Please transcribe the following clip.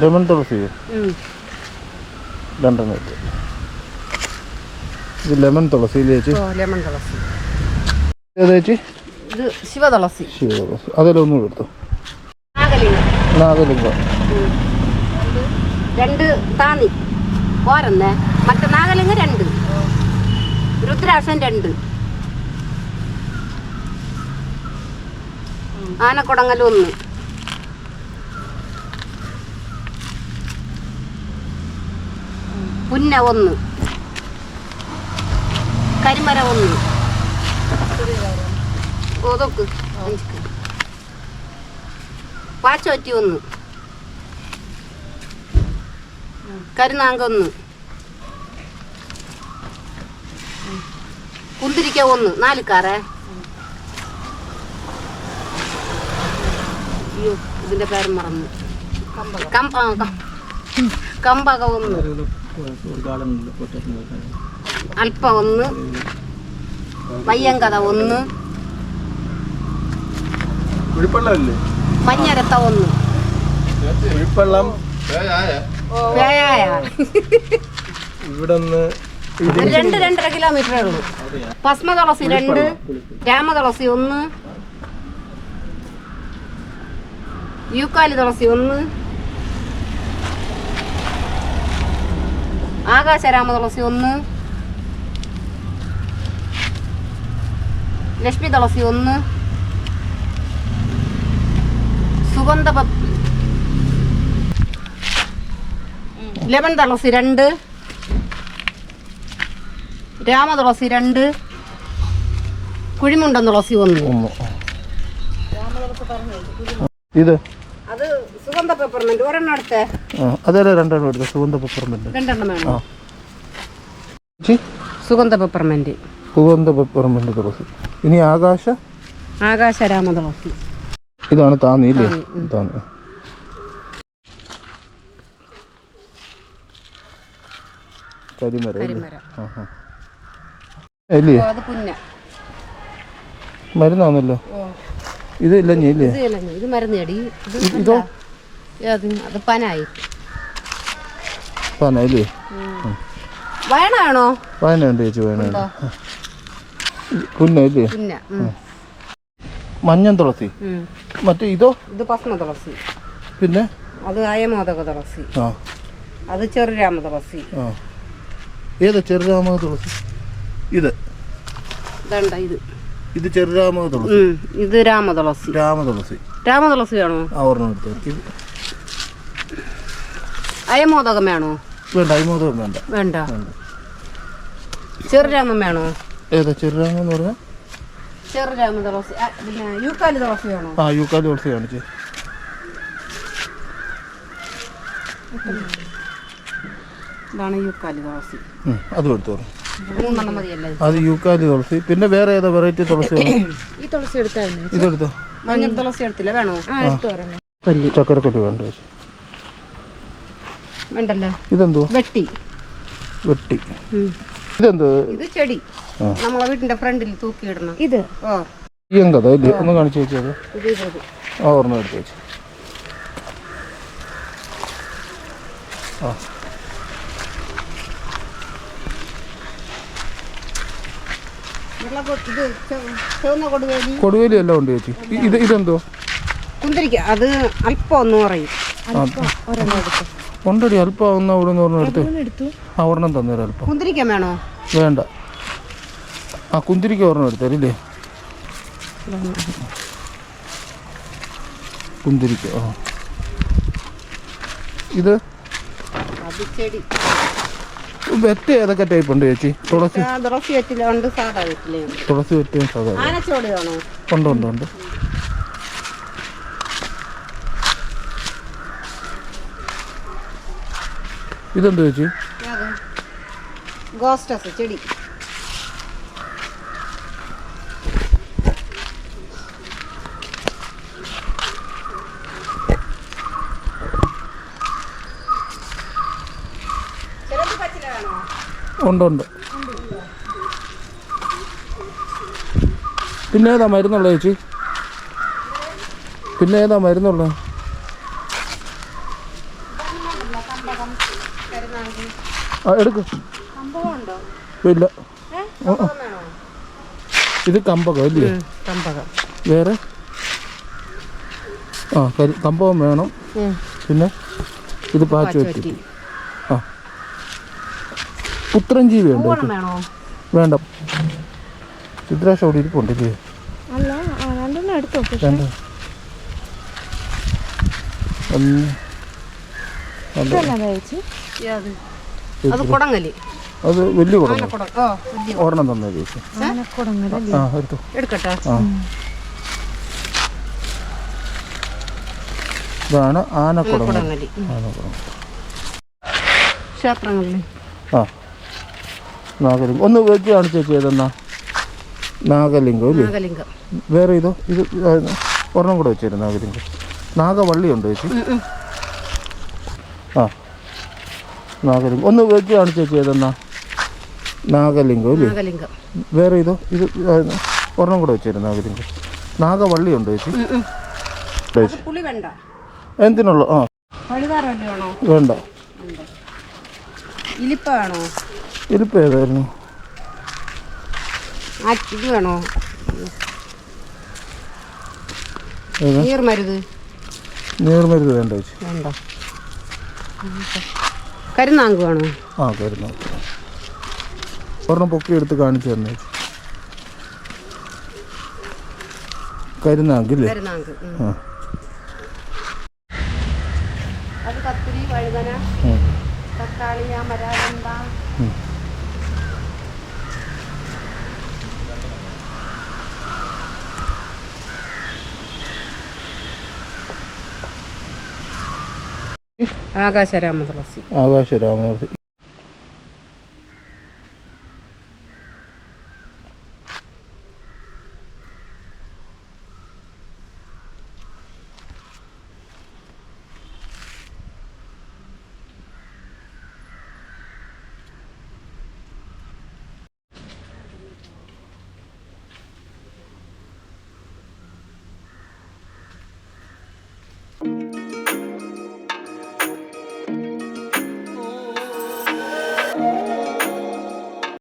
Lemon തുളസി രണ്ടെണ്ണം ഇട്ട്. ഇത് ലെമൺ തുളസി ചേച്ചി. ലെമൺ തുളസി. ഏതാ ചേച്ചി? ഇത് ശിവതുളസി. ശിവതുളസി അതിലൊന്നും എടുത്തു. നാഗലിംഗം 2 താന്നി ഓരൊന്നേ. മറ്റേ നാഗലിംഗം 2, രുദ്രാക്ഷം 2, ആനക്കുടങ്ങൽ 1, പുന്ന 1, കരിമര 1, ഒതൊക്ക് പാച്ചോറ്റി 1, കരുനാങ്ക 1, കുന്തിരിക്ക 1, 4 കാറേ. അയ്യോ ഇതിന്റെ പേര് മറന്നു. കമ്പക 1, അല്പ 1, വയ്യങ്കത 1, മഞ്ഞരത്ത 1. ഇവിടുന്ന് 2-2.5 കിലോമീറ്ററേ ഉള്ളൂ. ഭസ്മതുളസി 2, രാമതുളസി 1, യൂക്കാലി തുളസി 1, ആകാശരാമതുളസി 1, ലക്ഷ്മി തുളസി 1, സുഗന്ധ ലെമൺ തുളസി 2, രാമതുളസി 2, കുഴിമുണ്ടൻ തുളസി 1. ഇത് അത് സുഗന്ധ പെപ്പർമെന്റ് ഒരെണ്ണം എടുത്തേ. അതല്ലേ 2 എടുത്ത സുഗന്ധ പെപ്പർമെന്റ് 2 വേണം. സുഗന്ധ പെപ്പർമെന്റ് തുളസി. ഇനി ആകാശരാമ തുളസി. ഇതാണ് താന്നി ഇല്ലേ? താന്നി. കരിമര അല്ലേ? മരുന്നാന്നല്ലോ. ഇത് ഇല്ലേ? ഇത് മരുന്ന് ചെടി. ഇതോ? അത് പനായി. പനല്ലേ? വയനാണോ? വയനുണ്ട് ചേച്ചി, വയനുണ്ട്. പുന്നല്ലേ? മഞ്ഞൻ തുളസി. മറ്റേ ഇതോ? ഇത് ഭസ്മ തുളസി. പിന്നെ അത് അയമോദക തുളസി. അത് ചെറുരാമ തുളസി. ഏതാ ചെറുരാമ തുളസി? ഇത് ഇത് ചെറുരാമ തുളസി. ഇത് രാമതുളസി. രാമതുളസി വേണോ? ഒരെണ്ണം എടുത്തു. അയമോദകം വേണോ? വേണ്ട, അയമോദകം വേണ്ട. ചെറുരാമം വേണോ? ഏതാ ചെറുരാമം എന്ന് പറഞ്ഞാൽ? ചെറുരാമ തുളസി. പിന്നെ യൂക്കാലി തുളസി വേണോ? യൂക്കാലി തുളസി കാണിച്ചേ. ഇതാണ് യൂക്കാലി തുളസി. അതും എടുത്തോളൂ. 3 മതിയല്ലേ? അത് യൂക്കാലി തുളസി. പിന്നെ വേറെ ഏതാ വെറൈറ്റി തുളസി? ഈ തുളസി എടുത്തായിരുന്നു. ഇതെടുത്തോ. മഞ്ഞൾ തുളസി എടുത്തില്ല, വേണോ? ചക്കരക്കൊല്ലി വേണ്ട. വേണ്ടല്ലോ. ഇതെന്തോ? വെട്ടി. ഇതെന്തോ? ഇത് ചെടി നമ്മളെ വീട്ടിന്റെ ഫ്രണ്ടിൽ തൂക്കിയിടണം. ഇത് കഥ ഇല്ലേ? ഒന്ന് കാണിച്ചു വെച്ചത്. ഒരെണ്ണം എടുത്ത് വെച്ചു. കൊടുവേലി എല്ലാം ഉണ്ട് ചേച്ചി. ഇതെന്തോ? കുന്തിരിക്ക. അത് അല്പം ഒന്ന് പറയും. ഉണ്ടടി അല്പം ഒന്ന് അവിടെ നിന്ന് എടുത്ത്. ഒരെണ്ണം തന്നേരം അല്പം. കുന്തിരിക്ക വേണോ? വേണ്ട. കുന്തിരിക്ക ഒരെണ്ണം എടുത്തരില്ലേ? കുന്തിരിക്ക. ഇത് വെറ്റ ഏതൊക്കെ ടൈപ്പ് ഉണ്ട് ചേച്ചി? തുളസി വെറ്റിലുണ്ട്, സാധാ വെറ്റിലുണ്ട്. തുളസി വെറ്റയും സാധാ. ആനച്ചോട് വേണോ? ഉണ്ട്. ഇതെന്ത് ചേച്ചി? ഗോസ്റ്റസ് ചെടി. ഉണ്ട്. പിന്നെ ഏതാ മരുന്നുള്ള ചേച്ചി? കമ്പകം കരുനാഗി ആ എടുക്ക്. കമ്പകം ഉണ്ടോ? ഇല്ല. കമ്പകം വേണോ? ഇത് കമ്പകം അല്ലേ? കമ്പകം വേറെ ആ കമ്പകം വേണം. പിന്നെ ഇത് പാച്ചുവറ്റി. ആ പുത്രഞ്ചീവി ഉണ്ട്. വേണോ? വേണ്ട. രുദ്രാക്ഷ അവിടെ ഇരിപ്പുണ്ടല്ലേ? അല്ല രണ്ടെണ്ണം എടുത്തോ. രണ്ട് അത് കുടങ്ങല്. അത് വലിയ കുടങ്ങൽ. ഒരെണ്ണം തന്നെ ചേച്ചി. ആ എടുത്തു. എടുക്കട്ടെ. ആ ഇതാണ് ആനക്കുടങ്ങൽ. ക്ഷേത്രങ്ങളിൽ ആ നാഗലിംഗം ഒന്ന് വെച്ച് കാണിച്ചു ചേച്ചി. ഏതെന്നാ? നാഗലിംഗം അല്ലേ? നാഗലിംഗം. വേറെ ഇതോ? ഇത് ഒരെണ്ണം കൂടെ വെച്ചേരും. നാഗലിംഗം. നാഗവള്ളി ഉണ്ടോ ചേച്ചി? ആ നാഗലിംഗം ഒന്ന് വെച്ച് കാണിച്ചു ചേച്ചി. ഏതെന്നാ? നാഗലിംഗം അല്ലേ? നാഗലിംഗം. വേറെ ഇതോ? ഇത് ഒരെണ്ണം കൂടെ വെച്ചേരും. നാഗലിംഗം. നാഗവള്ളി ഉണ്ടോ ചേച്ചി? പുളി വേണ്ട. എന്തിനുള്ള? ആ പഴുതാറല്ലേ വേണോ? വേണ്ട. ഇലിപ്പ വേണോ? ഇലിപ്പ് ഏതായിരുന്നു? ഇത് വേണോ? നീർമരുത്. നീർമരുത് വേണ്ട ചേച്ചി. വേണ്ട. കരുനാങ്ക് വേണോ? ആ കരുനാങ്ക് ഒരെണ്ണം പൊക്കി എടുത്ത് കാണിച്ചു തന്നെ ചേച്ചി. കരുനാങ്ക് ഇല്ലേ? കരുനാങ്ക്. ആ അത് കത്തിരി, വഴുതന, തക്കാളി, മരാവണ്ട. ആകാശരാമ തുളസി. ആകാശരാമ